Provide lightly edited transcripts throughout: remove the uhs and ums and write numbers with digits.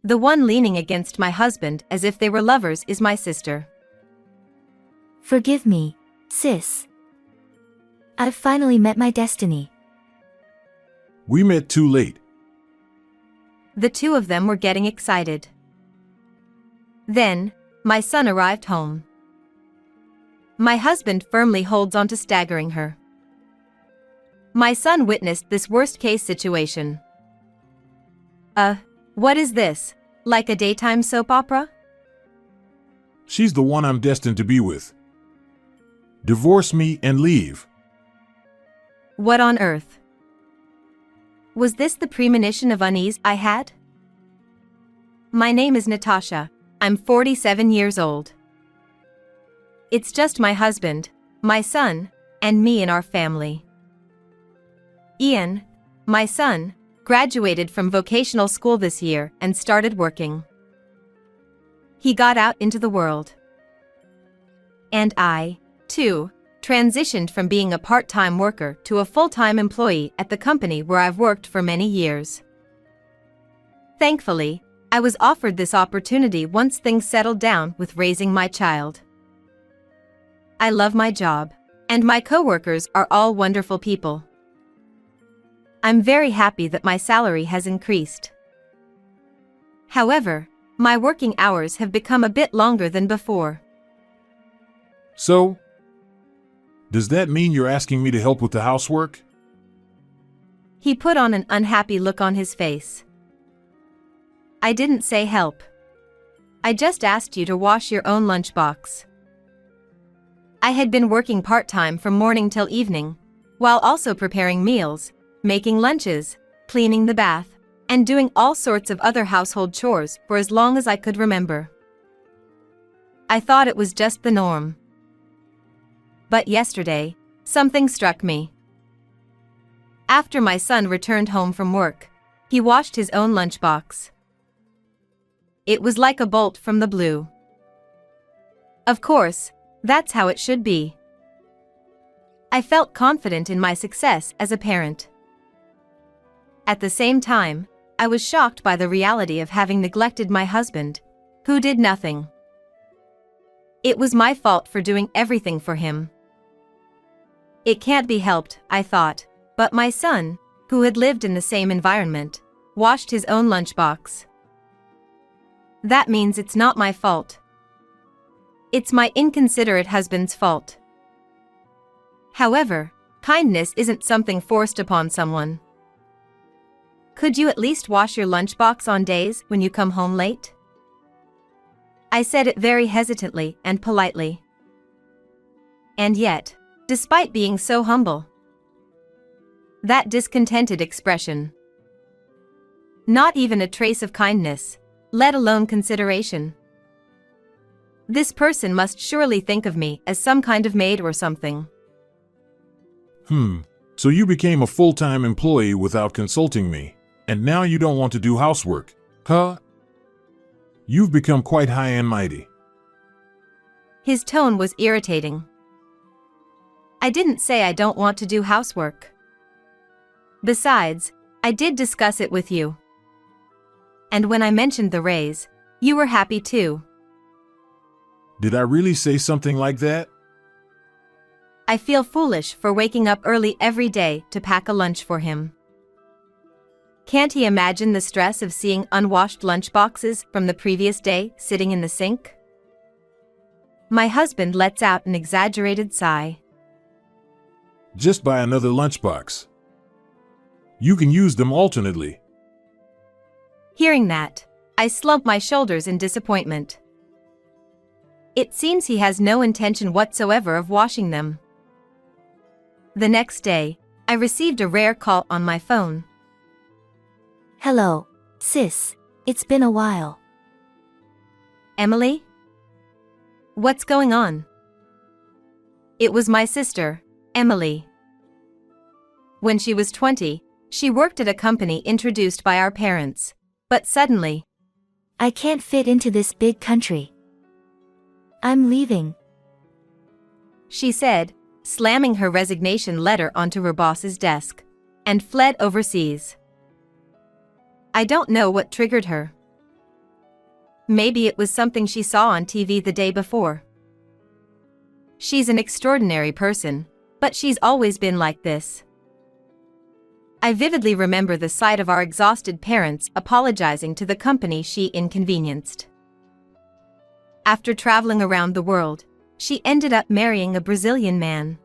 The one leaning against my husband as if they were lovers is my sister. Forgive me, sis. I've finally met my destiny. We met too late. The two of them were getting excited. Then, my son arrived home. My husband firmly holds on to staggering her. My son witnessed this worst-case situation. What is this? Like a daytime soap opera? She's the one I'm destined to be with. Divorce me and leave. What on earth? Was this the premonition of unease I had? My name is Natasha. I'm 47 years old. It's just my husband, my son, and me and our family. Ian, my son, graduated from vocational school this year and started working. He got out into the world. And I, too, transitioned from being a part-time worker to a full-time employee at the company where I've worked for many years. Thankfully, I was offered this opportunity once things settled down with raising my child. I love my job, and my coworkers are all wonderful people. I'm very happy that my salary has increased. However, my working hours have become a bit longer than before. So? Does that mean you're asking me to help with the housework? He put on an unhappy look on his face. I didn't say help. I just asked you to wash your own lunchbox. I had been working part-time from morning till evening, while also preparing meals, making lunches, cleaning the bath, and doing all sorts of other household chores for as long as I could remember. I thought it was just the norm. But yesterday, something struck me. After my son returned home from work, he washed his own lunchbox. It was like a bolt from the blue. Of course, that's how it should be. I felt confident in my success as a parent. At the same time, I was shocked by the reality of having neglected my husband, who did nothing. It was my fault for doing everything for him. It can't be helped, I thought, but my son, who had lived in the same environment, washed his own lunchbox. That means it's not my fault. It's my inconsiderate husband's fault. However, kindness isn't something forced upon someone. Could you at least wash your lunchbox on days when you come home late? I said it very hesitantly and politely. And yet, despite being so humble, that discontented expression, not even a trace of kindness, let alone consideration. This person must surely think of me as some kind of maid or something. So you became a full-time employee without consulting me, and now you don't want to do housework, huh? You've become quite high and mighty. His tone was irritating. I didn't say I don't want to do housework. Besides, I did discuss it with you. And when I mentioned the raise, you were happy too. Did I really say something like that? I feel foolish for waking up early every day to pack a lunch for him. Can't he imagine the stress of seeing unwashed lunchboxes from the previous day sitting in the sink? My husband lets out an exaggerated sigh. Just buy another lunchbox. You can use them alternately. Hearing that, I slump my shoulders in disappointment. It seems he has no intention whatsoever of washing them. The next day, I received a rare call on my phone. Hello, sis. It's been a while. Emily? What's going on? It was my sister, Emily. When she was 20, she worked at a company introduced by our parents. But suddenly, I can't fit into this big country. I'm leaving, she said, slamming her resignation letter onto her boss's desk, and fled overseas. I don't know what triggered her. Maybe it was something she saw on TV the day before. She's an extraordinary person, but she's always been like this. I vividly remember the sight of our exhausted parents apologizing to the company she inconvenienced. After traveling around the world, she ended up marrying a Brazilian man.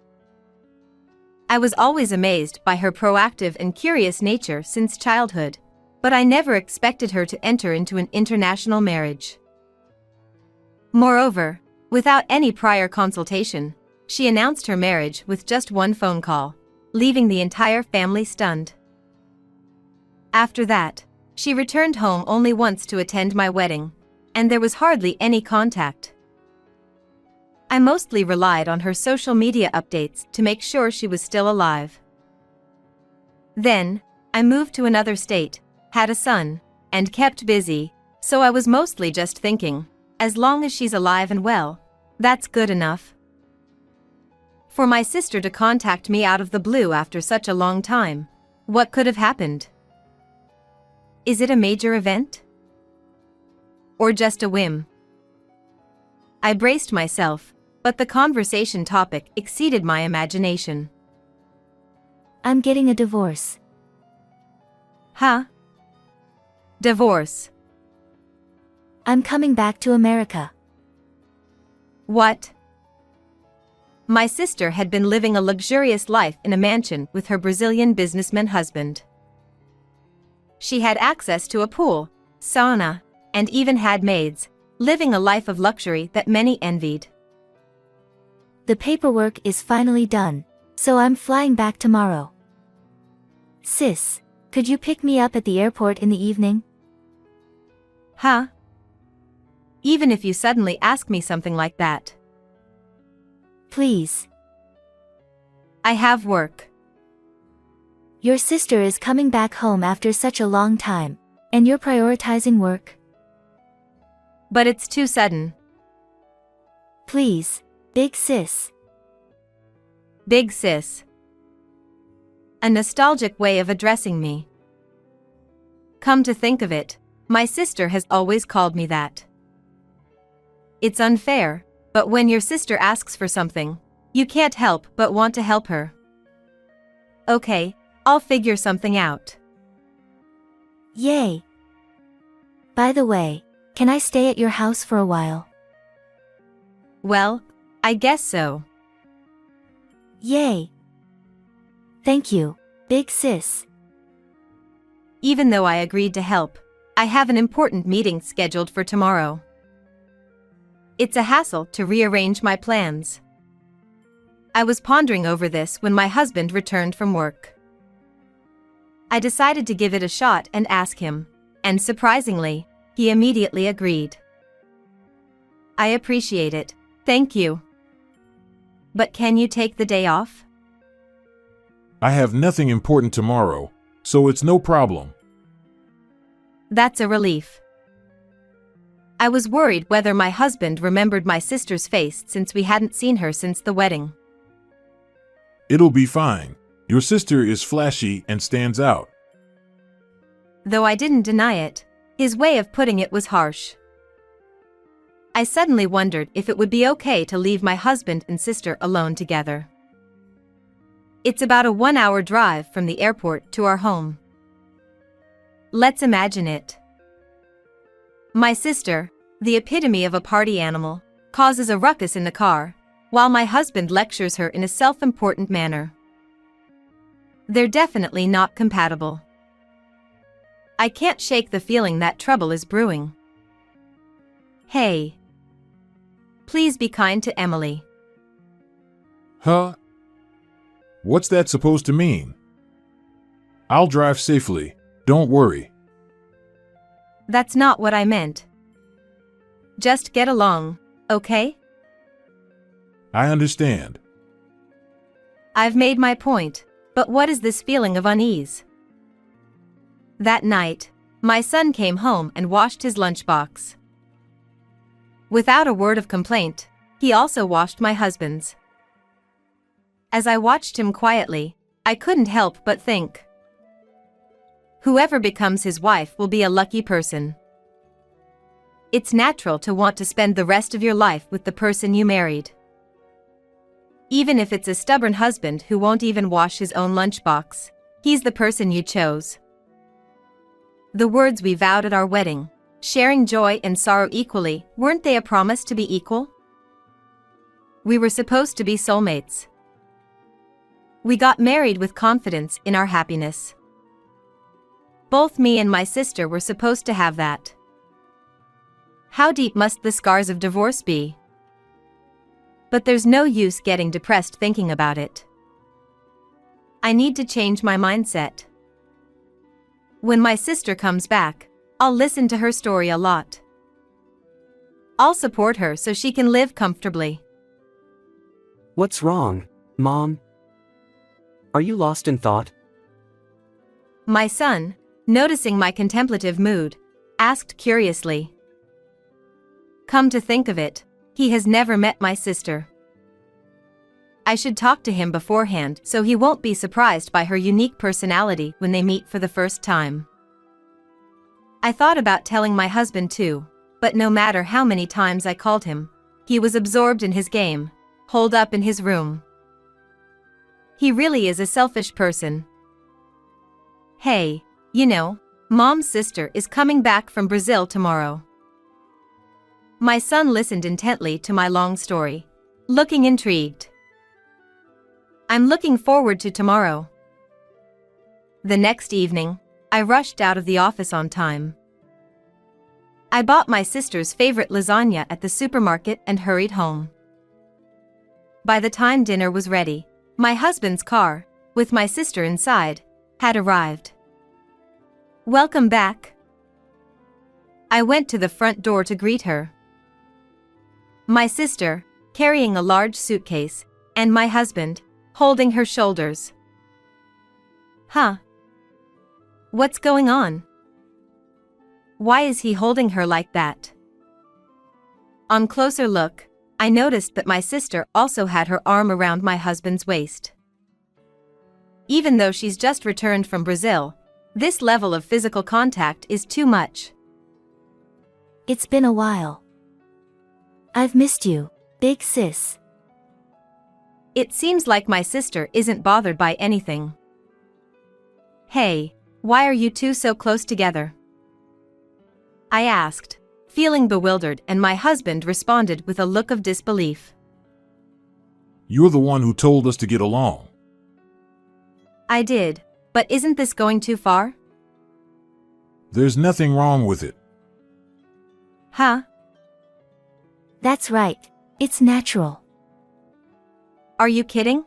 I was always amazed by her proactive and curious nature since childhood, but I never expected her to enter into an international marriage. Moreover, without any prior consultation, she announced her marriage with just one phone call, leaving the entire family stunned. After that, she returned home only once to attend my wedding, and there was hardly any contact. I mostly relied on her social media updates to make sure she was still alive. Then, I moved to another state, had a son, and kept busy, so I was mostly just thinking, as long as she's alive and well, that's good enough. For my sister to contact me out of the blue after such a long time, what could have happened? Is it a major event? Or just a whim? I braced myself, but the conversation topic exceeded my imagination. I'm getting a divorce. Huh? Divorce. I'm coming back to America. What? My sister had been living a luxurious life in a mansion with her Brazilian businessman husband. She had access to a pool, sauna, and even had maids, living a life of luxury that many envied. The paperwork is finally done, so I'm flying back tomorrow. Sis, could you pick me up at the airport in the evening? Huh? Even if you suddenly ask me something like that. Please. I have work. Your sister is coming back home after such a long time, and you're prioritizing work? But it's too sudden. Please, big sis. Big sis. A nostalgic way of addressing me. Come to think of it, my sister has always called me that. It's unfair, but when your sister asks for something, you can't help but want to help her. Okay, I'll figure something out. Yay! By the way, can I stay at your house for a while? Well, I guess so. Yay! Thank you, big sis. Even though I agreed to help, I have an important meeting scheduled for tomorrow. It's a hassle to rearrange my plans. I was pondering over this when my husband returned from work. I decided to give it a shot and ask him, and surprisingly, he immediately agreed. I appreciate it, thank you. But can you take the day off? I have nothing important tomorrow, so it's no problem. That's a relief. I was worried whether my husband remembered my sister's face since we hadn't seen her since the wedding. It'll be fine. Your sister is flashy and stands out. Though I didn't deny it, his way of putting it was harsh. I suddenly wondered if it would be okay to leave my husband and sister alone together. It's about a 1-hour drive from the airport to our home. Let's imagine it. My sister, the epitome of a party animal, causes a ruckus in the car, while my husband lectures her in a self-important manner. They're definitely not compatible. I can't shake the feeling that trouble is brewing. Hey. Please be kind to Emily. Huh? What's that supposed to mean? I'll drive safely, don't worry. That's not what I meant. Just get along, okay? I understand. I've made my point, but what is this feeling of unease? That night, my son came home and washed his lunchbox. Without a word of complaint, he also washed my husband's. As I watched him quietly, I couldn't help but think. Whoever becomes his wife will be a lucky person. it's natural to want to spend the rest of your life with the person you married. Even if it's a stubborn husband who won't even wash his own lunchbox, he's the person you chose. The words we vowed at our wedding, sharing joy and sorrow equally, weren't they a promise to be equal? We were supposed to be soulmates. We got married with confidence in our happiness. Both me and my sister were supposed to have that. How deep must the scars of divorce be? But there's no use getting depressed thinking about it. I need to change my mindset. When my sister comes back, I'll listen to her story a lot. I'll support her so she can live comfortably. What's wrong, Mom? Are you lost in thought? My son, noticing my contemplative mood, asked curiously. Come to think of it, he has never met my sister. I should talk to him beforehand so he won't be surprised by her unique personality when they meet for the first time. I thought about telling my husband too, but no matter how many times I called him, he was absorbed in his game, holed up in his room. He really is a selfish person. Hey, you know, Mom's sister is coming back from Brazil tomorrow. My son listened intently to my long story, looking intrigued. I'm looking forward to tomorrow. The next evening, I rushed out of the office on time. I bought my sister's favorite lasagna at the supermarket and hurried home. By the time dinner was ready, my husband's car, with my sister inside, had arrived. Welcome back. I went to the front door to greet her. My sister, carrying a large suitcase, and my husband, holding her shoulders. Huh? What's going on? Why is he holding her like that? On closer look, I noticed that my sister also had her arm around my husband's waist. Even though she's just returned from Brazil, this level of physical contact is too much. It's been a while. I've missed you, big sis. It seems like my sister isn't bothered by anything. Hey, why are you two so close together? I asked, feeling bewildered, and my husband responded with a look of disbelief. You're the one who told us to get along. I did, but isn't this going too far? There's nothing wrong with it. Huh? That's right, it's natural. Are you kidding?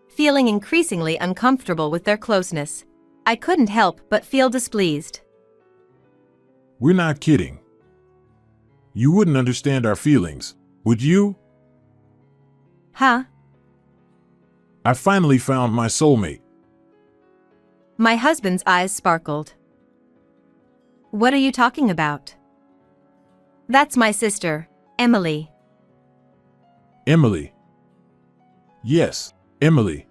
Feeling increasingly uncomfortable with their closeness, I couldn't help but feel displeased. We're not kidding. You wouldn't understand our feelings, would you? Huh? I finally found my soulmate. My husband's eyes sparkled. What are you talking about? That's my sister, Emily. Emily. Yes, Emily.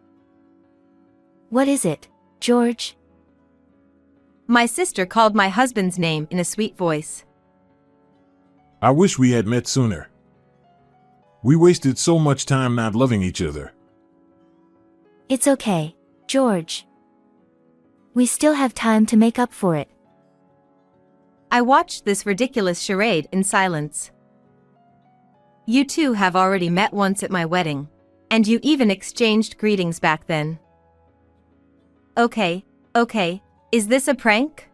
What is it, George? My sister called my husband's name in a sweet voice. I wish we had met sooner. We wasted so much time not loving each other. It's okay, George. We still have time to make up for it. I watched this ridiculous charade in silence. You two have already met once at my wedding, and you even exchanged greetings back then. Okay, is this a prank?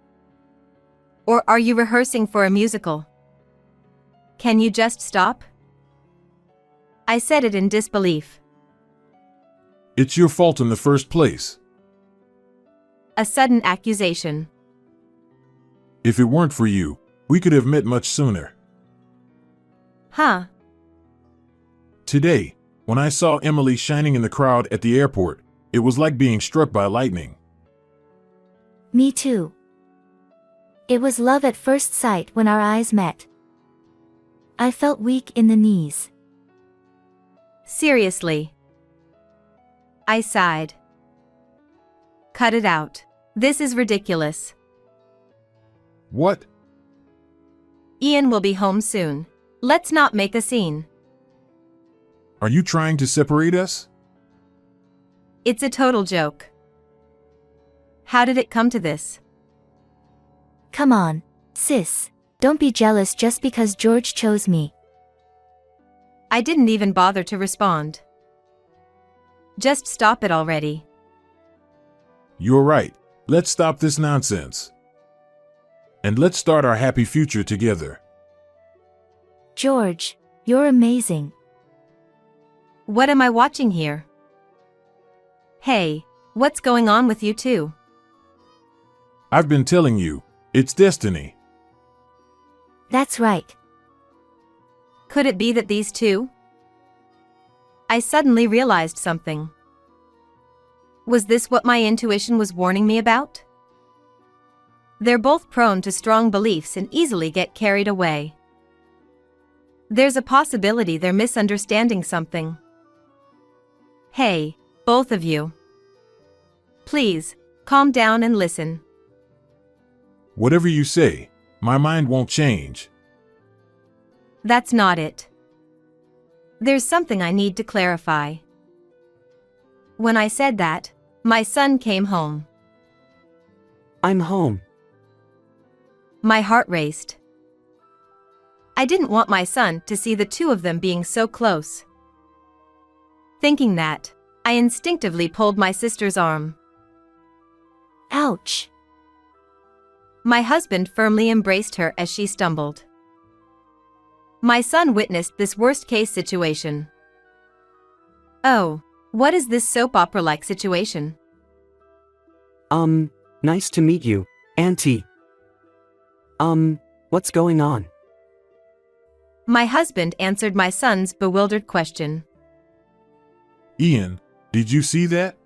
Or are you rehearsing for a musical? Can you just stop? I said it in disbelief. It's your fault in the first place. A sudden accusation. If it weren't for you, we could have met much sooner. Huh? Today, when I saw Emily shining in the crowd at the airport, it was like being struck by lightning. Me too. It was love at first sight when our eyes met. I felt weak in the knees. Seriously. I sighed. Cut it out. This is ridiculous. What? Ian will be home soon. Let's not make a scene. Are you trying to separate us? It's a total joke. How did it come to this? Come on, sis. Don't be jealous just because George chose me. I didn't even bother to respond. Just stop it already. You're right. Let's stop this nonsense. And let's start our happy future together. George, you're amazing. What am I watching here? Hey, what's going on with you two? I've been telling you, it's destiny. That's right. Could it be that these two? I suddenly realized something. Was this what my intuition was warning me about? They're both prone to strong beliefs and easily get carried away. There's a possibility they're misunderstanding something. Hey, both of you. Please, calm down and listen. Whatever you say, my mind won't change. That's not it. There's something I need to clarify. When I said that, my son came home. I'm home. My heart raced. I didn't want my son to see the two of them being so close. Thinking that, I instinctively pulled my sister's arm. Ouch. My husband firmly embraced her as she stumbled. My son witnessed this worst-case situation. Oh, what is this soap opera-like situation? Nice to meet you, Auntie. What's going on? My husband answered my son's bewildered question. Ian, did you see that?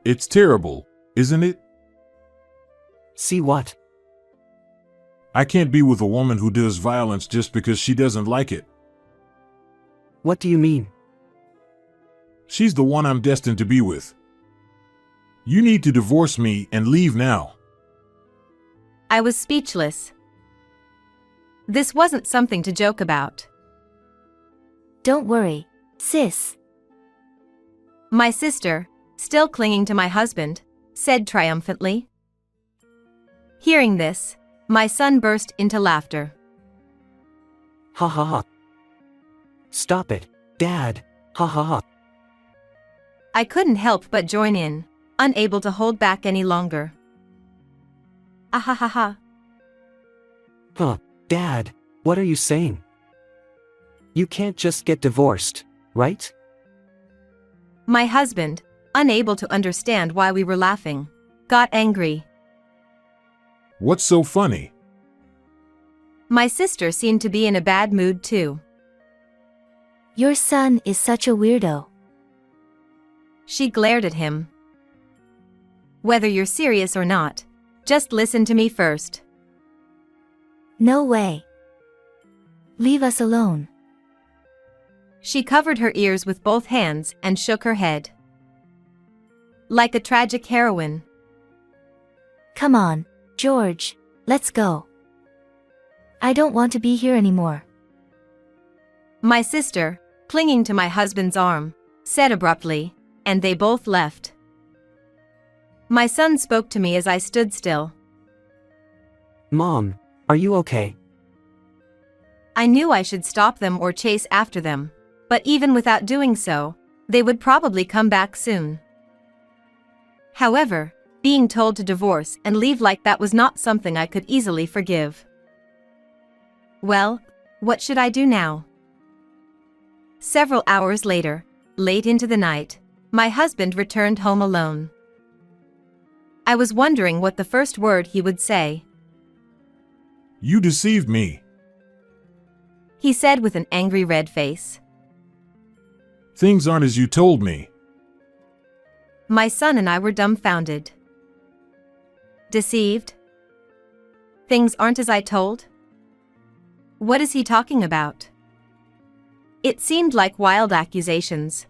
It's terrible, isn't it? See what? I can't be with a woman who does violence just because she doesn't like it. What do you mean? She's the one I'm destined to be with. You need to divorce me and leave now. I was speechless. This wasn't something to joke about. Don't worry, sis. My sister, still clinging to my husband, said triumphantly. Hearing this, my son burst into laughter. Ha ha ha. Stop it, Dad. Ha ha ha. I couldn't help but join in, unable to hold back any longer. Ah ha ha ha. Huh, Dad, what are you saying? You can't just get divorced, right? My husband, unable to understand why we were laughing, got angry. What's so funny? My sister seemed to be in a bad mood too. Your son is such a weirdo. She glared at him. Whether you're serious or not, just listen to me first. No way. Leave us alone. She covered her ears with both hands and shook her head. Like a tragic heroine. Come on, George, let's go. I don't want to be here anymore. My sister, clinging to my husband's arm, said abruptly, and they both left. My son spoke to me as I stood still. Mom, are you okay? I knew I should stop them or chase after them, but even without doing so, they would probably come back soon. However, being told to divorce and leave like that was not something I could easily forgive. Well, what should I do now? Several hours later, late into the night, my husband returned home alone. I was wondering what the first word he would say. You deceived me. He said with an angry red face. Things aren't as you told me. My son and I were dumbfounded. Deceived? Things aren't as I told? What is he talking about? It seemed like wild accusations.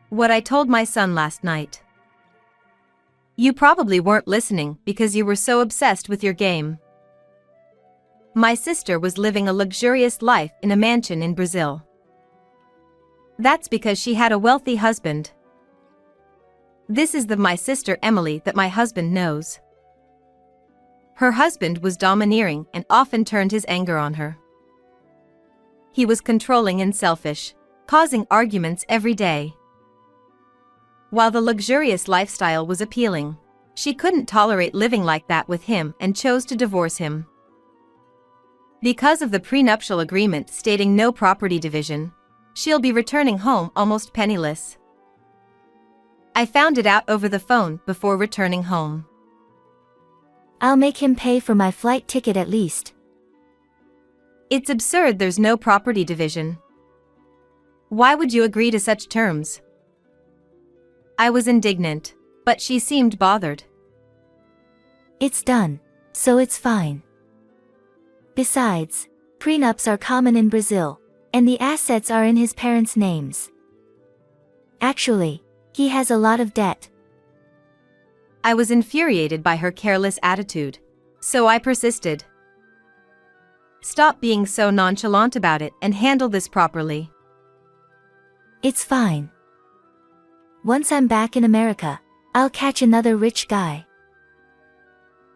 What I told my son last night. You probably weren't listening because you were so obsessed with your game. My sister was living a luxurious life in a mansion in Brazil. That's because she had a wealthy husband. This is my sister Emily that my husband knows. Her husband was domineering and often turned his anger on her. He was controlling and selfish, causing arguments every day. While the luxurious lifestyle was appealing, she couldn't tolerate living like that with him and chose to divorce him. Because of the prenuptial agreement stating no property division, she'll be returning home almost penniless. I found it out over the phone before returning home. I'll make him pay for my flight ticket at least. It's absurd there's no property division. Why would you agree to such terms? I was indignant, but she seemed bothered. It's done, so it's fine. Besides, prenups are common in Brazil, and the assets are in his parents' names. Actually, he has a lot of debt. I was infuriated by her careless attitude, so I persisted. Stop being so nonchalant about it and handle this properly. It's fine. Once I'm back in America, I'll catch another rich guy.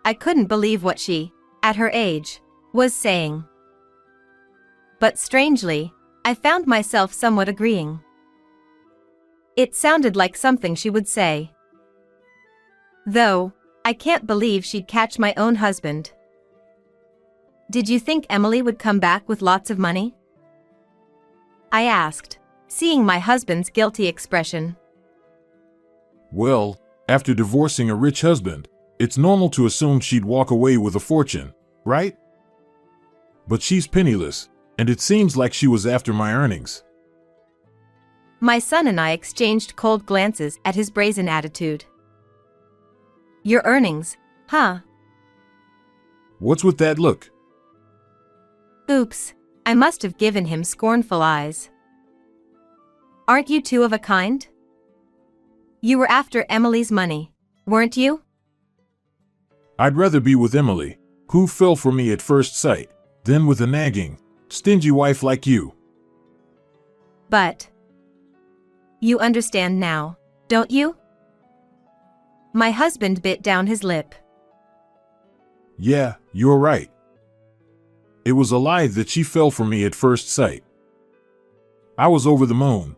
I couldn't believe what she, at her age, was saying. But strangely, I found myself somewhat agreeing. It sounded like something she would say. Though, I can't believe she'd catch my own husband. Did you think Emily would come back with lots of money? I asked, seeing my husband's guilty expression. Well, after divorcing a rich husband, it's normal to assume she'd walk away with a fortune, right? But she's penniless, and it seems like she was after my earnings. My son and I exchanged cold glances at his brazen attitude. Your earnings, huh? What's with that look? Oops, I must have given him scornful eyes. Aren't you two of a kind? You were after Emily's money, weren't you? I'd rather be with Emily, who fell for me at first sight, than with a nagging, stingy wife like you. But you understand now, don't you? My husband bit down his lip. Yeah, you're right. It was a lie that she fell for me at first sight. I was over the moon.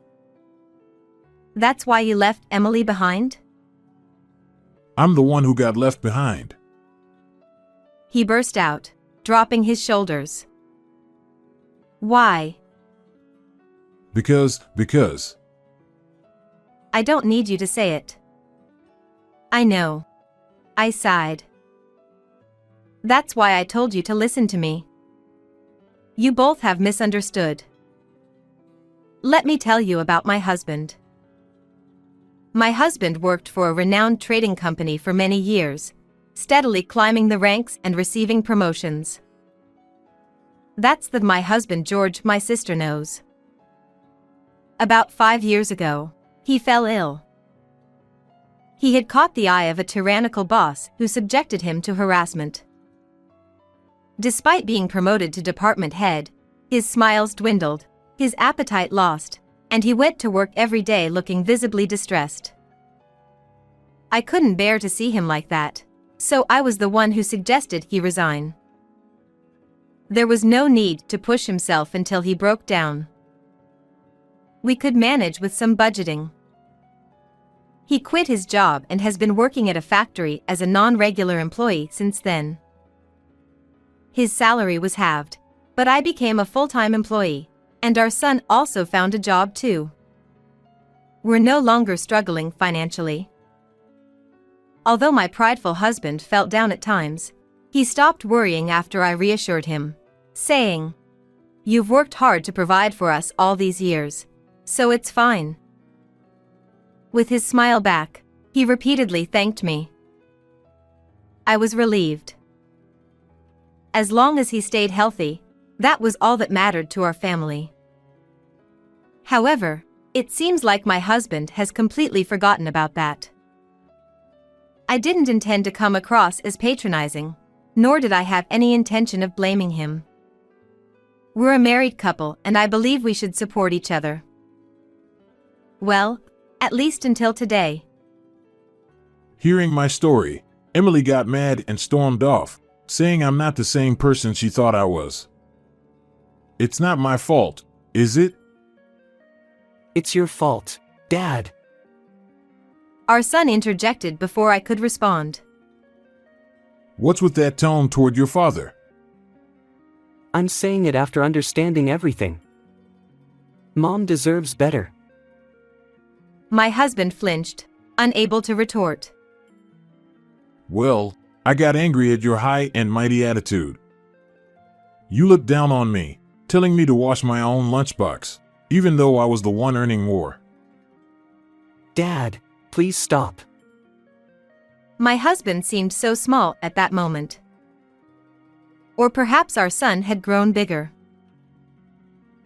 That's why you left Emily behind? I'm the one who got left behind. He burst out, dropping his shoulders. Why? Because. I don't need you to say it. I know. I sighed. That's why I told you to listen to me. You both have misunderstood. Let me tell you about my husband. My husband worked for a renowned trading company for many years, steadily climbing the ranks and receiving promotions. That's my husband George, my sister knows. About 5 years ago, he fell ill. He had caught the eye of a tyrannical boss who subjected him to harassment. Despite being promoted to department head, his smiles dwindled, his appetite lost, and he went to work every day looking visibly distressed. I couldn't bear to see him like that, so I was the one who suggested he resign. There was no need to push himself until he broke down. We could manage with some budgeting. He quit his job and has been working at a factory as a non-regular employee since then. His salary was halved, but I became a full-time employee, and our son also found a job too. We're no longer struggling financially. Although my prideful husband felt down at times, he stopped worrying after I reassured him, saying, "You've worked hard to provide for us all these years, so it's fine." With his smile back, he repeatedly thanked me. I was relieved. As long as he stayed healthy, that was all that mattered to our family. However, it seems like my husband has completely forgotten about that. I didn't intend to come across as patronizing, nor did I have any intention of blaming him. We're a married couple and I believe we should support each other. Well, at least until today. Hearing my story, Emily got mad and stormed off, saying I'm not the same person she thought I was. It's not my fault, is it? It's your fault, Dad. Our son interjected before I could respond. What's with that tone toward your father? I'm saying it after understanding everything. Mom deserves better. My husband flinched, unable to retort. Well, I got angry at your high and mighty attitude. You looked down on me, telling me to wash my own lunchbox, even though I was the one earning more. Dad, please stop. My husband seemed so small at that moment. Or perhaps our son had grown bigger.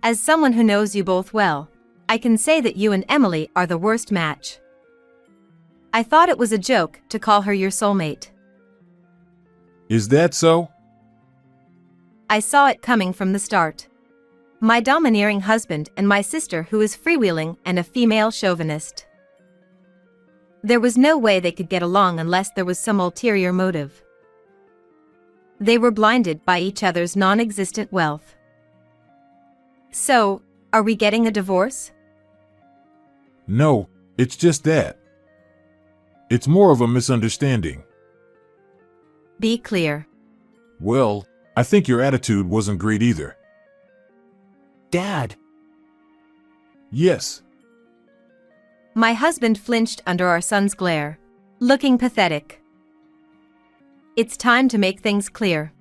As someone who knows you both well, I can say that you and Emily are the worst match. I thought it was a joke to call her your soulmate. Is that so? I saw it coming from the start. My domineering husband and my sister who is freewheeling and a female chauvinist. There was no way they could get along unless there was some ulterior motive. They were blinded by each other's non-existent wealth. So, are we getting a divorce? No, it's just that. It's more of a misunderstanding. Be clear. Well, I think your attitude wasn't great either. Dad. Yes. My husband flinched under our son's glare, looking pathetic. It's time to make things clear.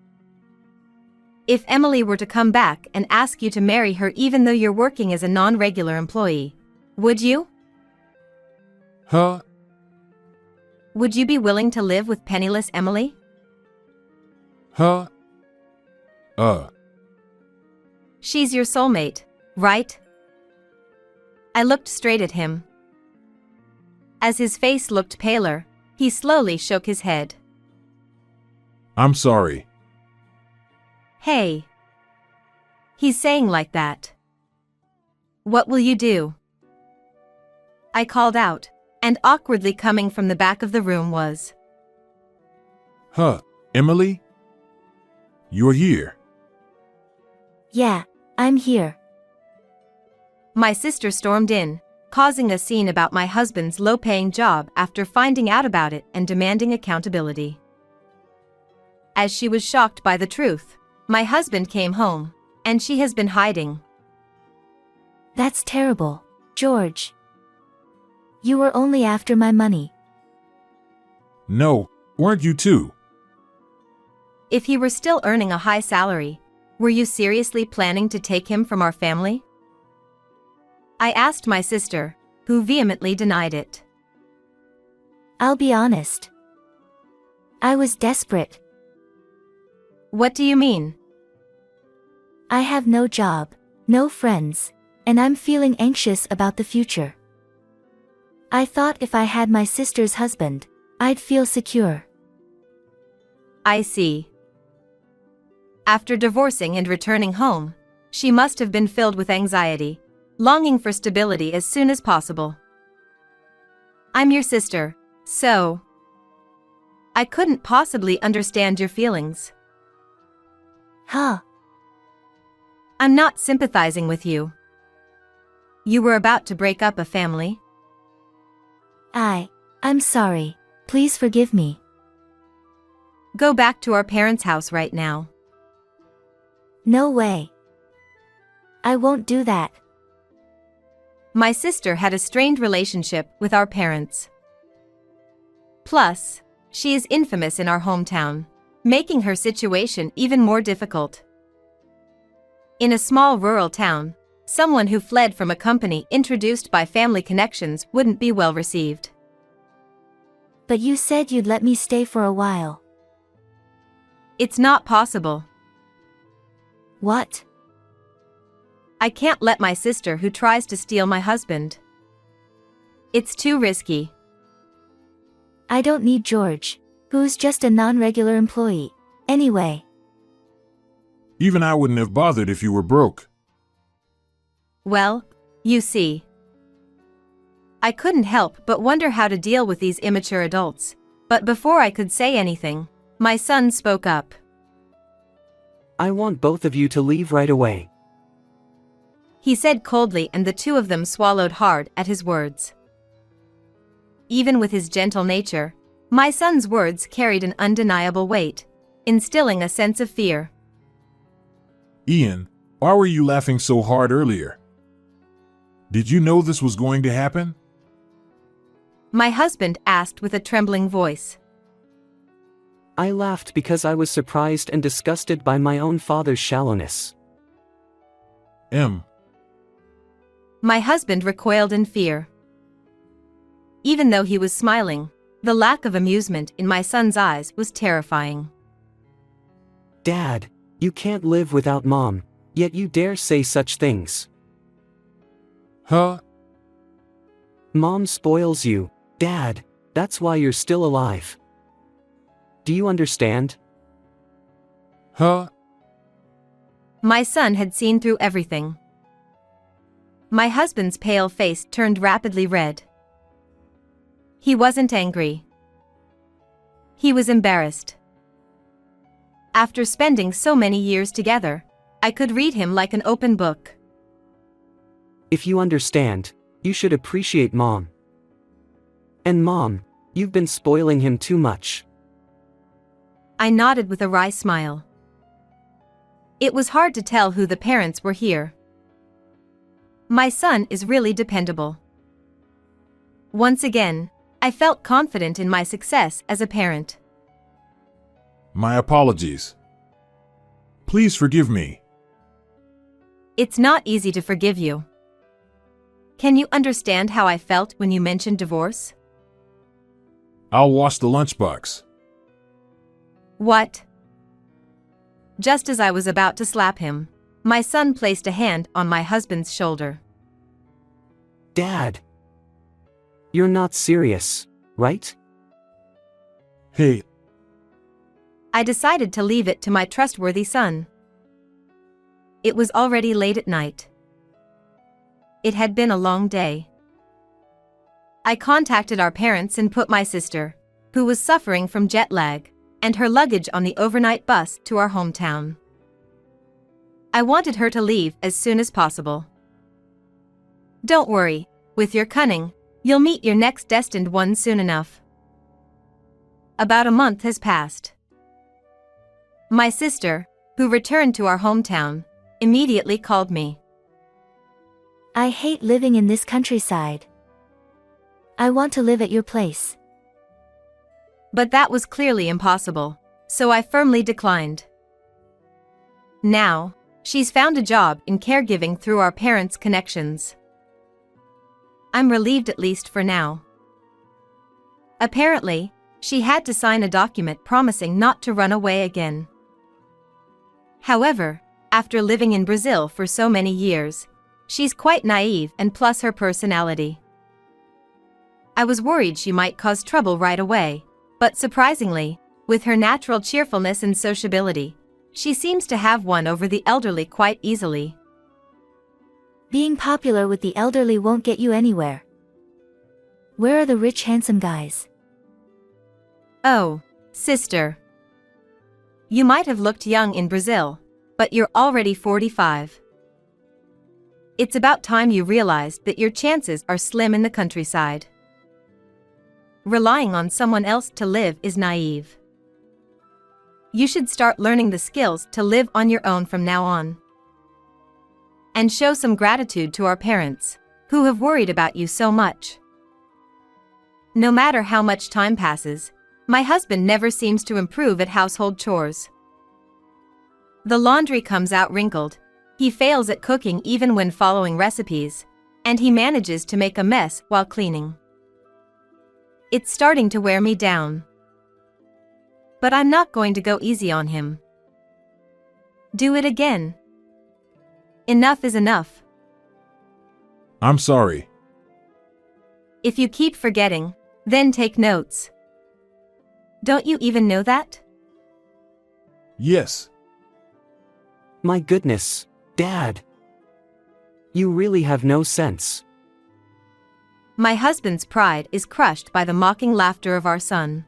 If Emily were to come back and ask you to marry her even though you're working as a non-regular employee, would you? Huh? Would you be willing to live with penniless Emily? Huh? She's your soulmate, right? I looked straight at him. As his face looked paler, he slowly shook his head. I'm sorry. Hey. He's saying like that. What will you do? I called out, and awkwardly coming from the back of the room was, Huh, Emily? You're here. Yeah, I'm here. My sister stormed in, causing a scene about my husband's low-paying job after finding out about it and demanding accountability. As she was shocked by the truth, my husband came home, and she has been hiding. That's terrible, George. You were only after my money. No, weren't you too? If he were still earning a high salary, were you seriously planning to take him from our family? I asked my sister, who vehemently denied it. I'll be honest. I was desperate. What do you mean? I have no job, no friends, and I'm feeling anxious about the future. I thought if I had my sister's husband, I'd feel secure. I see. After divorcing and returning home, she must have been filled with anxiety, longing for stability as soon as possible. I'm your sister, so I couldn't possibly understand your feelings. Huh. I'm not sympathizing with you. You were about to break up a family. I'm sorry. Please forgive me. Go back to our parents' house right now. No way. I won't do that. My sister had a strained relationship with our parents. Plus, she is infamous in our hometown, making her situation even more difficult. In a small rural town, someone who fled from a company introduced by family connections wouldn't be well received. But you said you'd let me stay for a while. It's not possible. What? I can't let my sister who tries to steal my husband. It's too risky. I don't need George, who's just a non-regular employee. Anyway, Even I wouldn't have bothered if you were broke. Well, you see. I couldn't help but wonder how to deal with these immature adults. But before I could say anything, my son spoke up. I want both of you to leave right away. He said coldly, and the two of them swallowed hard at his words. Even with his gentle nature, my son's words carried an undeniable weight, instilling a sense of fear. Ian, why were you laughing so hard earlier? Did you know this was going to happen? My husband asked with a trembling voice. I laughed because I was surprised and disgusted by my own father's shallowness. My husband recoiled in fear. Even though he was smiling, the lack of amusement in my son's eyes was terrifying. Dad, you can't live without Mom, yet you dare say such things. Huh? Mom spoils you, Dad, that's why you're still alive. Do you understand? Huh? My son had seen through everything. My husband's pale face turned rapidly red. He wasn't angry. He was embarrassed. After spending so many years together, I could read him like an open book. If you understand, you should appreciate Mom. And Mom, you've been spoiling him too much. I nodded with a wry smile. It was hard to tell who the parents were here. My son is really dependable. Once again, I felt confident in my success as a parent. My apologies. Please forgive me. It's not easy to forgive you. Can you understand how I felt when you mentioned divorce? I'll wash the lunchbox. What? Just as I was about to slap him, my son placed a hand on my husband's shoulder. Dad! You're not serious, right? Hey, I decided to leave it to my trustworthy son. It was already late at night. It had been a long day. I contacted our parents and put my sister, who was suffering from jet lag, and her luggage on the overnight bus to our hometown. I wanted her to leave as soon as possible. Don't worry, with your cunning, you'll meet your next destined one soon enough. About a month has passed. My sister, who returned to our hometown, immediately called me. I hate living in this countryside. I want to live at your place. But that was clearly impossible, so I firmly declined. Now, she's found a job in caregiving through our parents' connections. I'm relieved, at least for now. Apparently, she had to sign a document promising not to run away again. However, after living in Brazil for so many years, she's quite naive, and plus her personality. I was worried she might cause trouble right away, but surprisingly, with her natural cheerfulness and sociability, she seems to have won over the elderly quite easily. Being popular with the elderly won't get you anywhere. Where are the rich, handsome guys? Oh, sister. You might have looked young in Brazil, but you're already 45. It's about time you realized that your chances are slim in the countryside. Relying on someone else to live is naive. You should start learning the skills to live on your own from now on. And show some gratitude to our parents, who have worried about you so much. No matter how much time passes, my husband never seems to improve at household chores. The laundry comes out wrinkled, he fails at cooking even when following recipes, and he manages to make a mess while cleaning. It's starting to wear me down. But I'm not going to go easy on him. Do it again. Enough is enough. I'm sorry. If you keep forgetting, then take notes. Don't you even know that? Yes. My goodness, Dad. You really have no sense. My husband's pride is crushed by the mocking laughter of our son.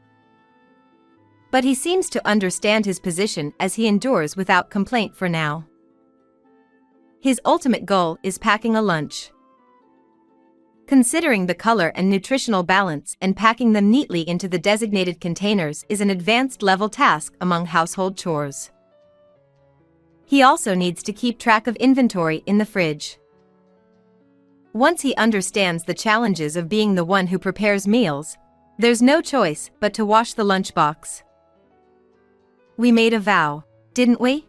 But he seems to understand his position as he endures without complaint for now. His ultimate goal is packing a lunch. Considering the color and nutritional balance and packing them neatly into the designated containers is an advanced level task among household chores. He also needs to keep track of inventory in the fridge. Once he understands the challenges of being the one who prepares meals, there's no choice but to wash the lunchbox. We made a vow, didn't we?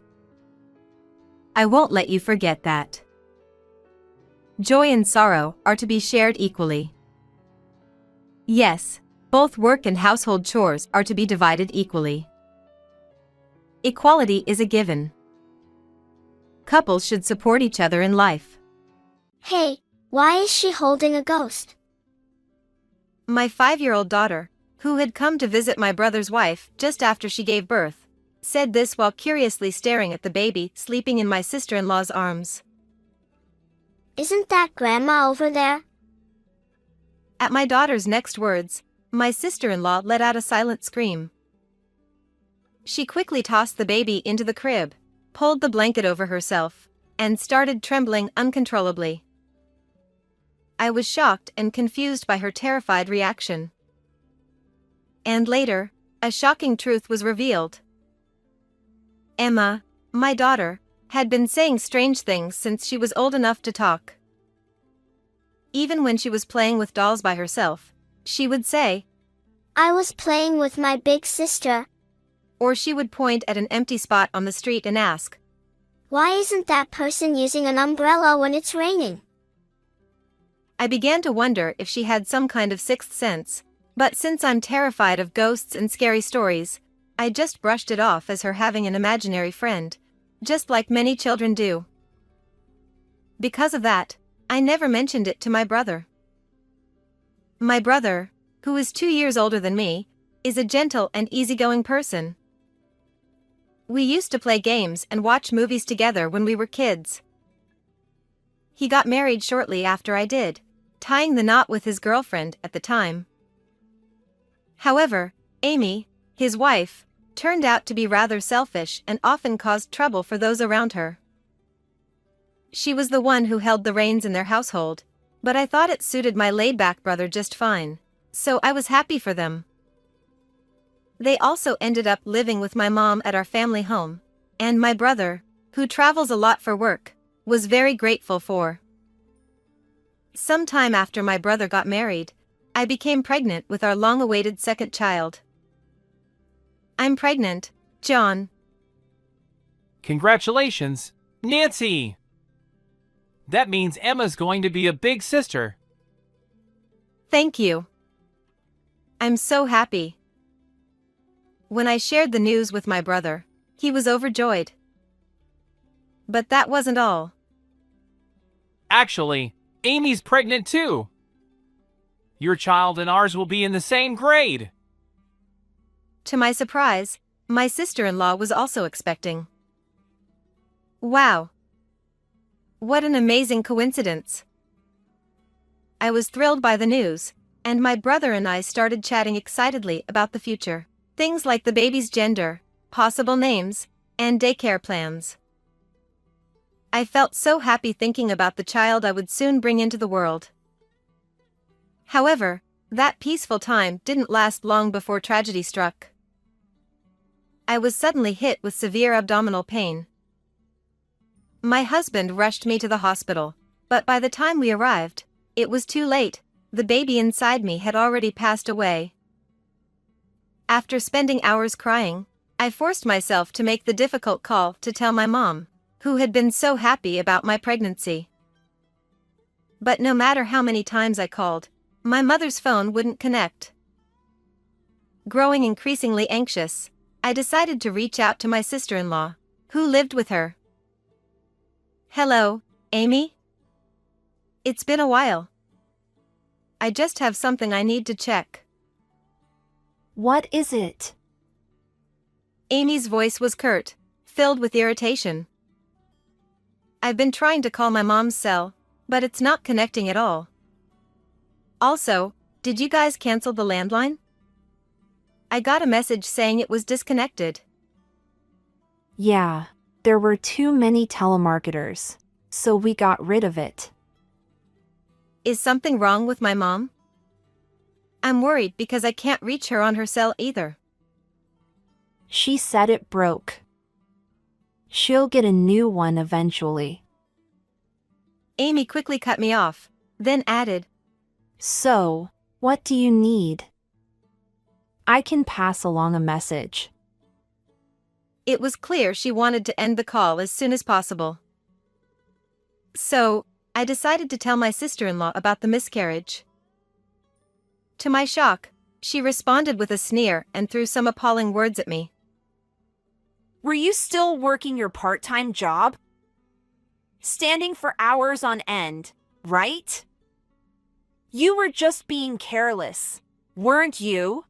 I won't let you forget that. Joy and sorrow are to be shared equally. Yes, both work and household chores are to be divided equally. Equality is a given. Couples should support each other in life. Hey, why is she holding a ghost? My 5-year-old daughter, who had come to visit my brother's wife just after she gave birth, said this while curiously staring at the baby sleeping in my sister-in-law's arms. Isn't that Grandma over there? At my daughter's next words, my sister-in-law let out a silent scream. She quickly tossed the baby into the crib, pulled the blanket over herself, and started trembling uncontrollably. I was shocked and confused by her terrified reaction. And later, a shocking truth was revealed. Emma, my daughter, had been saying strange things since she was old enough to talk. Even when she was playing with dolls by herself, she would say, I was playing with my big sister. Or she would point at an empty spot on the street and ask, Why isn't that person using an umbrella when it's raining? I began to wonder if she had some kind of sixth sense, but since I'm terrified of ghosts and scary stories, I just brushed it off as her having an imaginary friend, just like many children do. Because of that, I never mentioned it to my brother. My brother, who is 2 years older than me, is a gentle and easygoing person. We used to play games and watch movies together when we were kids. He got married shortly after I did, tying the knot with his girlfriend at the time. However, Amy, his wife, turned out to be rather selfish and often caused trouble for those around her. She was the one who held the reins in their household, but I thought it suited my laid-back brother just fine, so I was happy for them. They also ended up living with my mom at our family home, and my brother, who travels a lot for work, was very grateful for. Sometime after my brother got married, I became pregnant with our long-awaited second child. I'm pregnant, John. Congratulations, Nancy! That means Emma's going to be a big sister. Thank you. I'm so happy. When I shared the news with my brother, he was overjoyed. But that wasn't all. Actually, Amy's pregnant too. Your child and ours will be in the same grade. To my surprise, my sister-in-law was also expecting. Wow! What an amazing coincidence! I was thrilled by the news, and my brother and I started chatting excitedly about the future. Things like the baby's gender, possible names, and daycare plans. I felt so happy thinking about the child I would soon bring into the world. However, that peaceful time didn't last long before tragedy struck. I was suddenly hit with severe abdominal pain. My husband rushed me to the hospital, but by the time we arrived, it was too late. The baby inside me had already passed away. After spending hours crying, I forced myself to make the difficult call to tell my mom, who had been so happy about my pregnancy. But no matter how many times I called, my mother's phone wouldn't connect. Growing increasingly anxious, I decided to reach out to my sister-in-law, who lived with her. Hello, Amy? It's been a while. I just have something I need to check. What is it? Amy's voice was curt, filled with irritation. I've been trying to call my mom's cell, but it's not connecting at all. Also, did you guys cancel the landline? I got a message saying it was disconnected. Yeah, there were too many telemarketers, so we got rid of it. Is something wrong with my mom? I'm worried because I can't reach her on her cell either. She said it broke. She'll get a new one eventually. Amy quickly cut me off, then added, So, what do you need? I can pass along a message. It was clear she wanted to end the call as soon as possible. So, I decided to tell my sister-in-law about the miscarriage. To my shock, she responded with a sneer and threw some appalling words at me. Were you still working your part-time job? Standing for hours on end, right? You were just being careless, weren't you?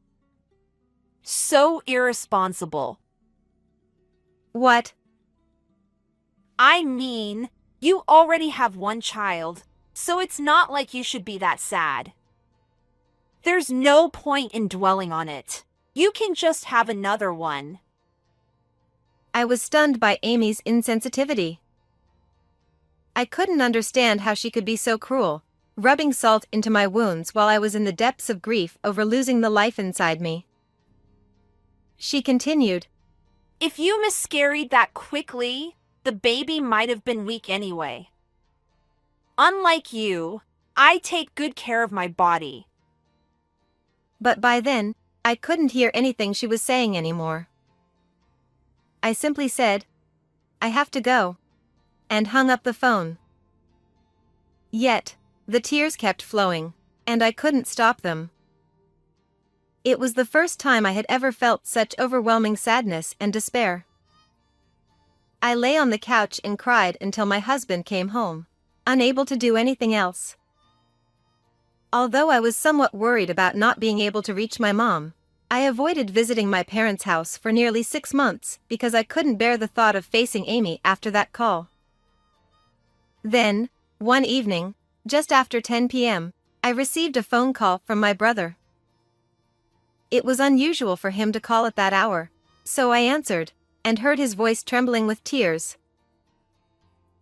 So irresponsible. What? I mean, you already have one child, so it's not like you should be that sad. There's no point in dwelling on it. You can just have another one. I was stunned by Amy's insensitivity. I couldn't understand how she could be so cruel, rubbing salt into my wounds while I was in the depths of grief over losing the life inside me. She continued, If you miscarried that quickly, the baby might have been weak anyway. Unlike you, I take good care of my body. But by then, I couldn't hear anything she was saying anymore. I simply said, I have to go, and hung up the phone. Yet, the tears kept flowing, and I couldn't stop them. It was the first time I had ever felt such overwhelming sadness and despair. I lay on the couch and cried until my husband came home, unable to do anything else. Although I was somewhat worried about not being able to reach my mom, I avoided visiting my parents' house for nearly 6 months because I couldn't bear the thought of facing Amy after that call. Then, one evening, just after 10 p.m., I received a phone call from my brother. It was unusual for him to call at that hour, so I answered, and heard his voice trembling with tears.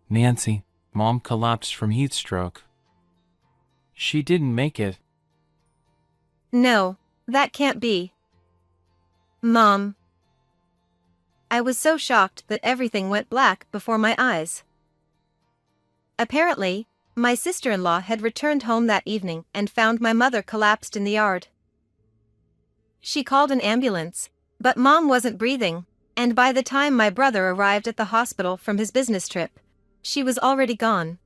Nancy, Mom collapsed from heat stroke. She didn't make it. No, that can't be. Mom. I was so shocked that everything went black before my eyes. Apparently, my sister-in-law had returned home that evening and found my mother collapsed in the yard. She called an ambulance, but Mom wasn't breathing, and by the time my brother arrived at the hospital from his business trip, she was already gone.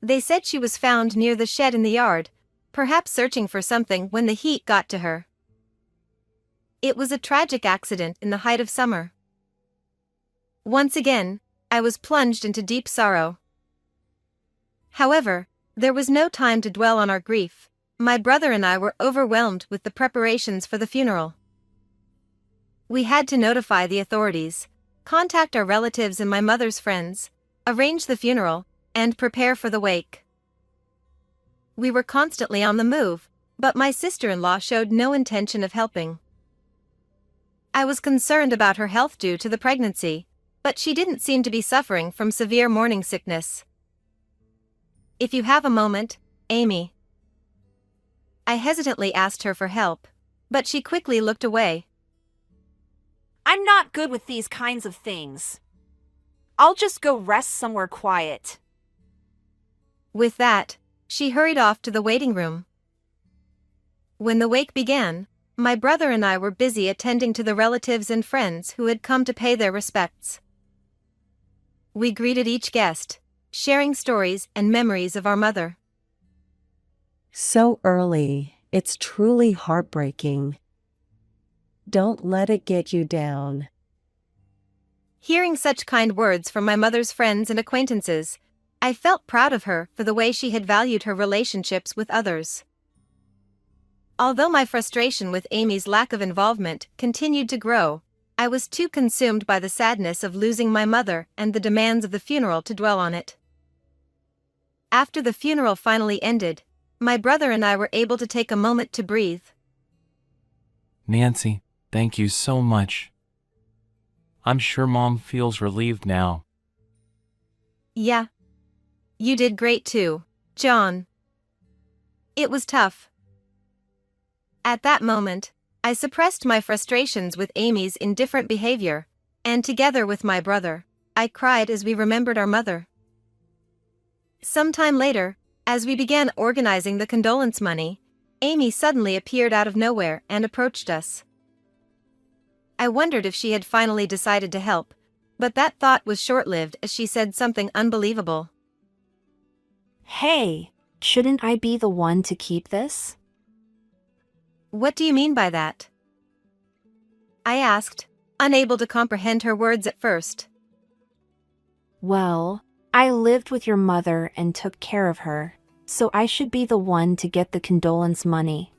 They said she was found near the shed in the yard, perhaps searching for something when the heat got to her. It was a tragic accident in the height of summer. Once again, I was plunged into deep sorrow. However, there was no time to dwell on our grief. My brother and I were overwhelmed with the preparations for the funeral. We had to notify the authorities, contact our relatives and my mother's friends, arrange the funeral, and prepare for the wake. We were constantly on the move, but my sister-in-law showed no intention of helping. I was concerned about her health due to the pregnancy, but she didn't seem to be suffering from severe morning sickness. If you have a moment, Amy. I hesitantly asked her for help, but she quickly looked away. I'm not good with these kinds of things. I'll just go rest somewhere quiet. With that, she hurried off to the waiting room. When the wake began, my brother and I were busy attending to the relatives and friends who had come to pay their respects. We greeted each guest, sharing stories and memories of our mother. So early, it's truly heartbreaking. Don't let it get you down. Hearing such kind words from my mother's friends and acquaintances, I felt proud of her for the way she had valued her relationships with others. Although my frustration with Amy's lack of involvement continued to grow, I was too consumed by the sadness of losing my mother and the demands of the funeral to dwell on it. After the funeral finally ended, my brother and I were able to take a moment to breathe. Nancy, thank you so much. I'm sure Mom feels relieved now. Yeah. You did great too, John. It was tough. At that moment, I suppressed my frustrations with Amy's indifferent behavior, and together with my brother, I cried as we remembered our mother. Sometime later, as we began organizing the condolence money, Amy suddenly appeared out of nowhere and approached us. I wondered if she had finally decided to help, but that thought was short-lived as she said something unbelievable. Hey, shouldn't I be the one to keep this? What do you mean by that? I asked, unable to comprehend her words at first. Well, I lived with your mother and took care of her, so I should be the one to get the condolence money.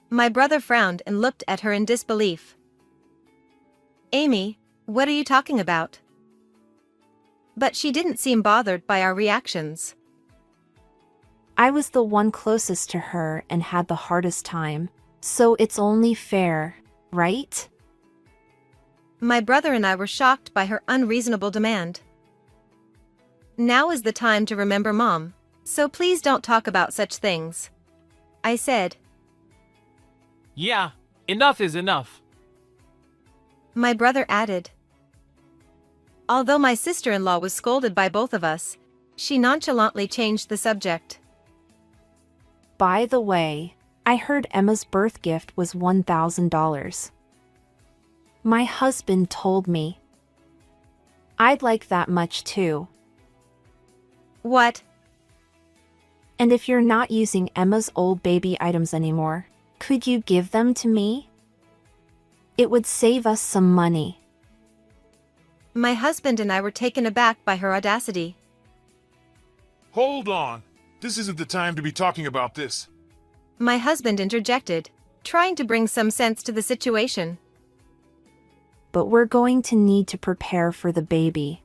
My brother frowned and looked at her in disbelief. Amy, what are you talking about? But she didn't seem bothered by our reactions. I was the one closest to her and had the hardest time, so it's only fair, right? My brother and I were shocked by her unreasonable demand. Now is the time to remember Mom, so please don't talk about such things, I said. Yeah, enough is enough. My brother added. Although my sister-in-law was scolded by both of us, she nonchalantly changed the subject. By the way, I heard Emma's birth gift was $1,000. My husband told me. I'd like that much too. What? And if you're not using Emma's old baby items anymore, could you give them to me? It would save us some money. My husband and I were taken aback by her audacity. Hold on. This isn't the time to be talking about this. My husband interjected, trying to bring some sense to the situation. But we're going to need to prepare for the baby.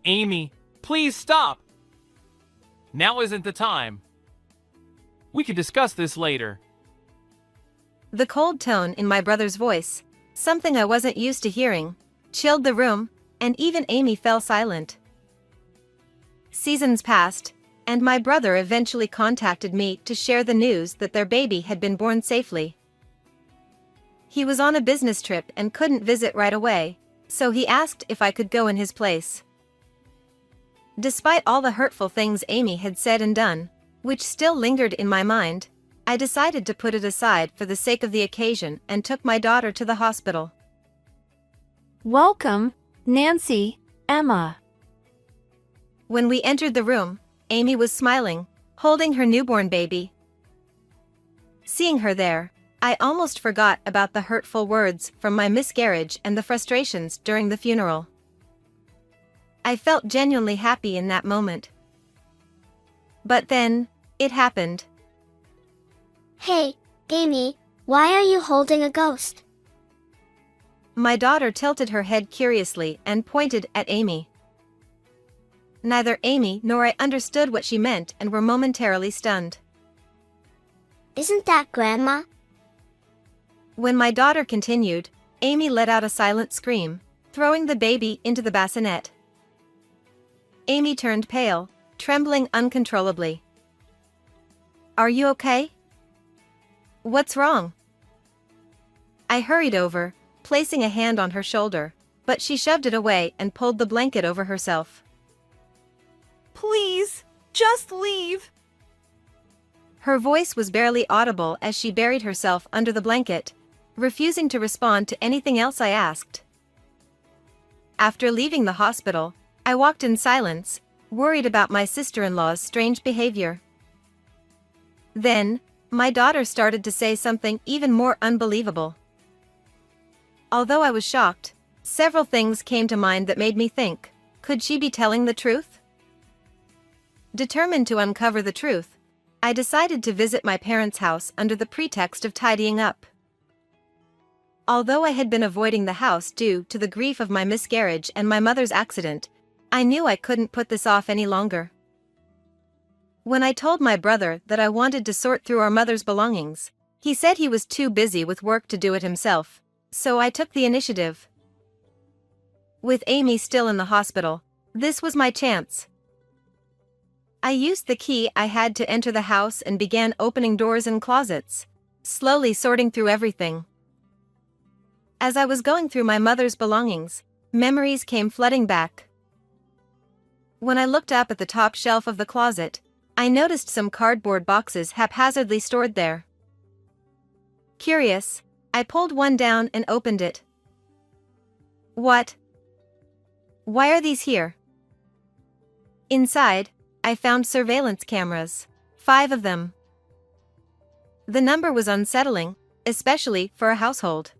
Amy, please stop. Now isn't the time. We can discuss this later. The cold tone in my brother's voice, something I wasn't used to hearing, chilled the room, and even Amy fell silent. Seasons passed, and my brother eventually contacted me to share the news that their baby had been born safely. He was on a business trip and couldn't visit right away, so he asked if I could go in his place. Despite all the hurtful things Amy had said and done, which still lingered in my mind, I decided to put it aside for the sake of the occasion and took my daughter to the hospital. Welcome, Nancy, Emma. When we entered the room, Amy was smiling, holding her newborn baby. Seeing her there, I almost forgot about the hurtful words from my miscarriage and the frustrations during the funeral. I felt genuinely happy in that moment. But then, it happened. Hey, Amy, why are you holding a ghost? My daughter tilted her head curiously and pointed at Amy. Neither Amy nor I understood what she meant and were momentarily stunned. Isn't that Grandma? When my daughter continued, Amy let out a silent scream, throwing the baby into the bassinet. Amy turned pale, trembling uncontrollably. Are you okay? What's wrong? I hurried over, placing a hand on her shoulder, but she shoved it away and pulled the blanket over herself. Please, just leave. Her voice was barely audible as she buried herself under the blanket, refusing to respond to anything else I asked. After leaving the hospital, I walked in silence, worried about my sister-in-law's strange behavior. Then, my daughter started to say something even more unbelievable. Although I was shocked, several things came to mind that made me think, could she be telling the truth? Determined to uncover the truth, I decided to visit my parents' house under the pretext of tidying up. Although I had been avoiding the house due to the grief of my miscarriage and my mother's accident, I knew I couldn't put this off any longer. When I told my brother that I wanted to sort through our mother's belongings, he said he was too busy with work to do it himself, so I took the initiative. With Amy still in the hospital, this was my chance. I used the key I had to enter the house and began opening doors and closets, slowly sorting through everything. As I was going through my mother's belongings, memories came flooding back. When I looked up at the top shelf of the closet, I noticed some cardboard boxes haphazardly stored there. Curious, I pulled one down and opened it. What? Why are these here? Inside, I found surveillance cameras, 5 of them. The number was unsettling, especially for a household.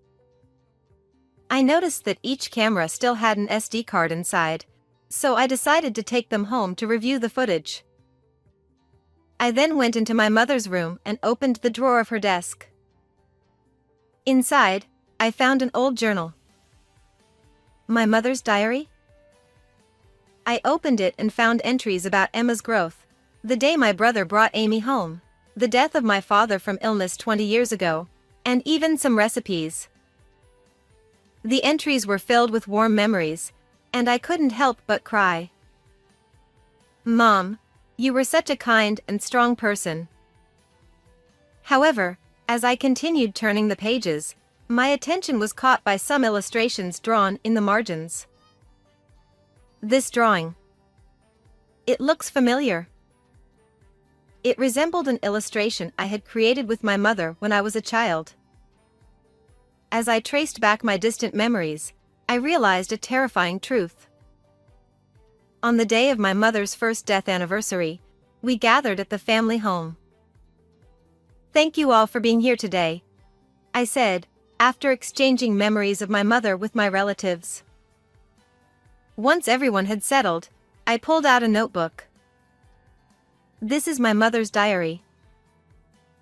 I noticed that each camera still had an SD card inside, so I decided to take them home to review the footage. I then went into my mother's room and opened the drawer of her desk. Inside, I found an old journal. My mother's diary? I opened it and found entries about Emma's growth, the day my brother brought Amy home, the death of my father from illness 20 years ago, and even some recipes. The entries were filled with warm memories, and I couldn't help but cry. Mom, you were such a kind and strong person. However, as I continued turning the pages, my attention was caught by some illustrations drawn in the margins. This drawing. It looks familiar. It resembled an illustration I had created with my mother when I was a child. As I traced back my distant memories, I realized a terrifying truth. On the day of my mother's first death anniversary, we gathered at the family home. Thank you all for being here today, I said, after exchanging memories of my mother with my relatives. Once everyone had settled, I pulled out a notebook. This is my mother's diary.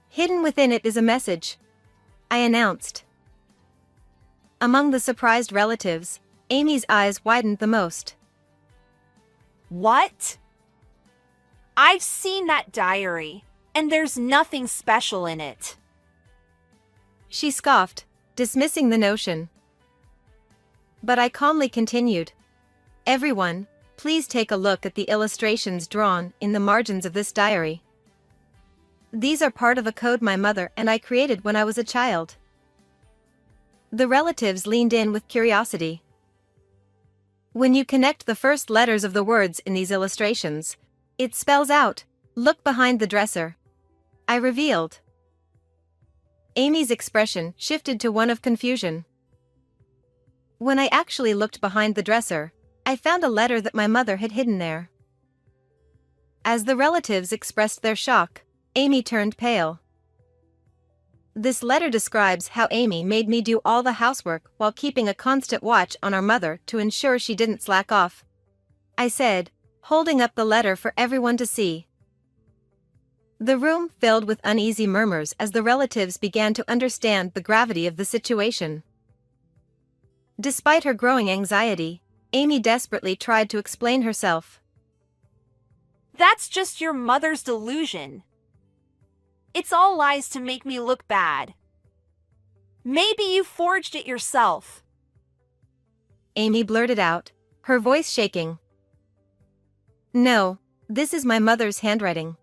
Hidden within it is a message, I announced. Among the surprised relatives, Amy's eyes widened the most. What? I've seen that diary, and there's nothing special in it. She scoffed, dismissing the notion. But I calmly continued. Everyone, please take a look at the illustrations drawn in the margins of this diary. These are part of a code my mother and I created when I was a child. The relatives leaned in with curiosity. When you connect the first letters of the words in these illustrations, it spells out, "Look behind the dresser," I revealed. Amy's expression shifted to one of confusion. When I actually looked behind the dresser, I found a letter that my mother had hidden there. As the relatives expressed their shock, Amy turned pale. This letter describes how Amy made me do all the housework while keeping a constant watch on our mother to ensure she didn't slack off, I said, holding up the letter for everyone to see. The room filled with uneasy murmurs as the relatives began to understand the gravity of the situation. Despite her growing anxiety, Amy desperately tried to explain herself. That's just your mother's delusion. It's all lies to make me look bad. Maybe you forged it yourself. Amy blurted out, her voice shaking. No, this is my mother's handwriting.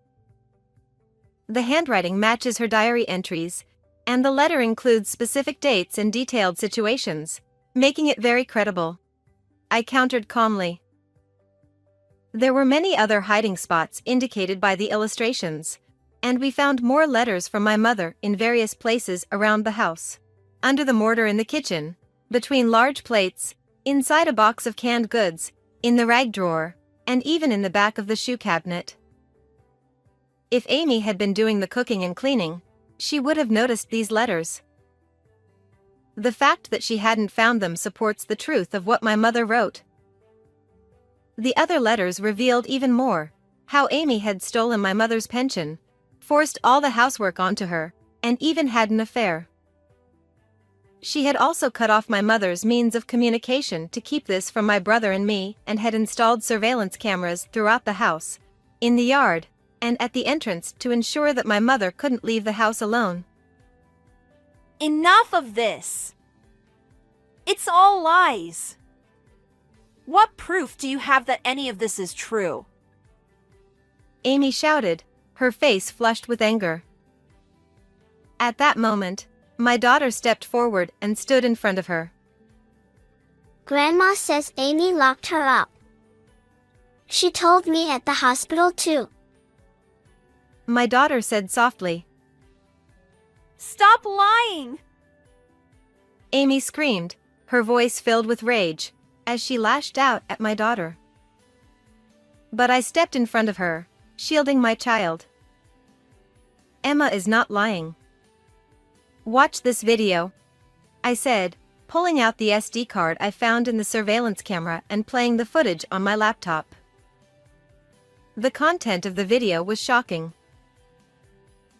The handwriting matches her diary entries, and the letter includes specific dates and detailed situations, making it very credible, I countered calmly. There were many other hiding spots indicated by the illustrations, and we found more letters from my mother in various places around the house. Under the mortar in the kitchen, between large plates, inside a box of canned goods, in the rag drawer, and even in the back of the shoe cabinet. If Amy had been doing the cooking and cleaning, she would have noticed these letters. The fact that she hadn't found them supports the truth of what my mother wrote. The other letters revealed even more, how Amy had stolen my mother's pension, forced all the housework onto her, and even had an affair. She had also cut off my mother's means of communication to keep this from my brother and me, and had installed surveillance cameras throughout the house, in the yard, and at the entrance to ensure that my mother couldn't leave the house alone. Enough of this! It's all lies! What proof do you have that any of this is true? Amy shouted, her face flushed with anger. At that moment, my daughter stepped forward and stood in front of her. Grandma says Amy locked her up. She told me at the hospital too. My daughter said softly. Stop lying! Amy screamed, her voice filled with rage, as she lashed out at my daughter. But I stepped in front of her, shielding my child. Emma is not lying. Watch this video, I said, pulling out the SD card I found in the surveillance camera and playing the footage on my laptop. The content of the video was shocking.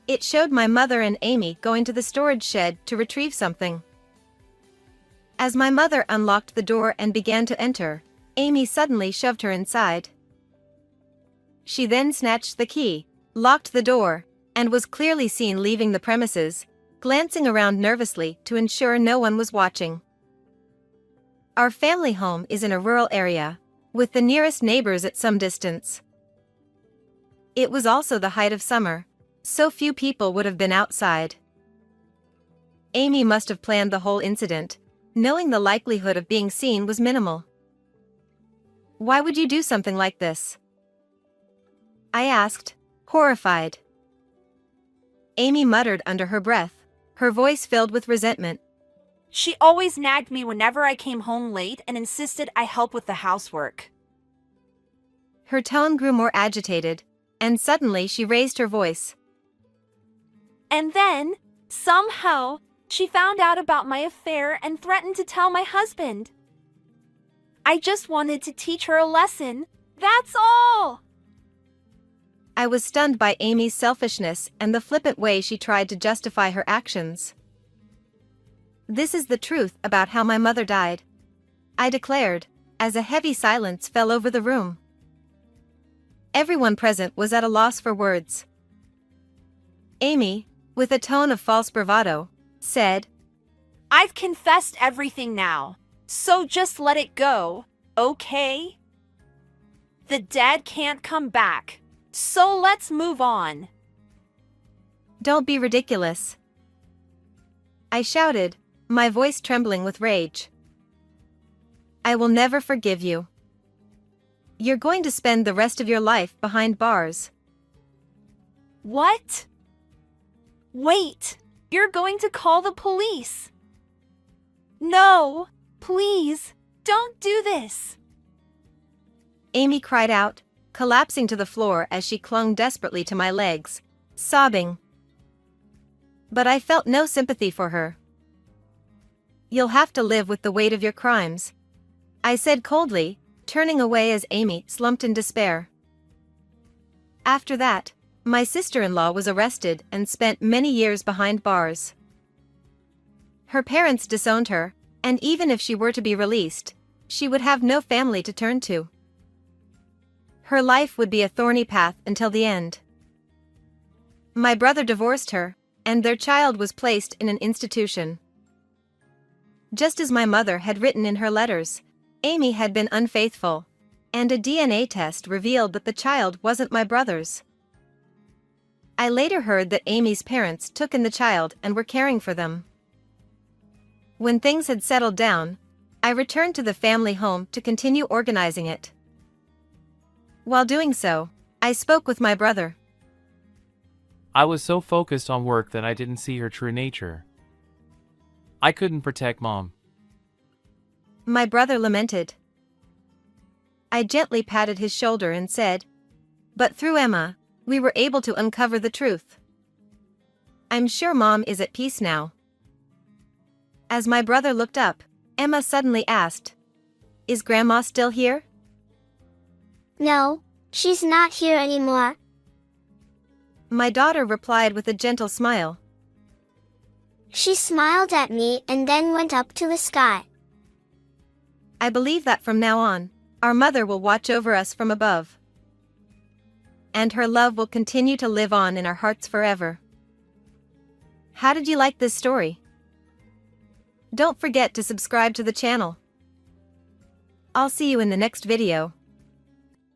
It showed my mother and Amy going to the storage shed to retrieve something. As my mother unlocked the door and began to enter, Amy suddenly shoved her inside. She then snatched the key, locked the door, and was clearly seen leaving the premises, glancing around nervously to ensure no one was watching. Our family home is in a rural area, with the nearest neighbors at some distance. It was also the height of summer, so few people would have been outside. Amy must have planned the whole incident, knowing the likelihood of being seen was minimal. Why would you do something like this? I asked, horrified. Amy muttered under her breath, her voice filled with resentment. She always nagged me whenever I came home late and insisted I help with the housework. Her tone grew more agitated, and suddenly she raised her voice. And then, somehow, she found out about my affair and threatened to tell my husband. I just wanted to teach her a lesson, that's all! I was stunned by Amy's selfishness and the flippant way she tried to justify her actions. This is the truth about how my mother died, I declared, as a heavy silence fell over the room. Everyone present was at a loss for words. Amy, with a tone of false bravado, said, I've confessed everything now, so just let it go, okay? The dead can't come back, so let's move on. Don't be ridiculous, I shouted, my voice trembling with rage. I will never forgive you. You're going to spend the rest of your life behind bars. What? Wait, you're going to call the police. No, please, don't do this. Amy cried out, collapsing to the floor as she clung desperately to my legs, sobbing. But I felt no sympathy for her. You'll have to live with the weight of your crimes, I said coldly, turning away as Amy slumped in despair. After that, my sister-in-law was arrested and spent many years behind bars. Her parents disowned her, and even if she were to be released, she would have no family to turn to. Her life would be a thorny path until the end. My brother divorced her, and their child was placed in an institution. Just as my mother had written in her letters, Amy had been unfaithful, and a DNA test revealed that the child wasn't my brother's. I later heard that Amy's parents took in the child and were caring for them. When things had settled down, I returned to the family home to continue organizing it. While doing so, I spoke with my brother. I was so focused on work that I didn't see her true nature. I couldn't protect Mom. My brother lamented. I gently patted his shoulder and said, but through Emma, we were able to uncover the truth. I'm sure Mom is at peace now. As my brother looked up, Emma suddenly asked, Is Grandma still here? No, she's not here anymore. My daughter replied with a gentle smile. She smiled at me and then went up to the sky. I believe that from now on, our mother will watch over us from above. And her love will continue to live on in our hearts forever. How did you like this story? Don't forget to subscribe to the channel. I'll see you in the next video.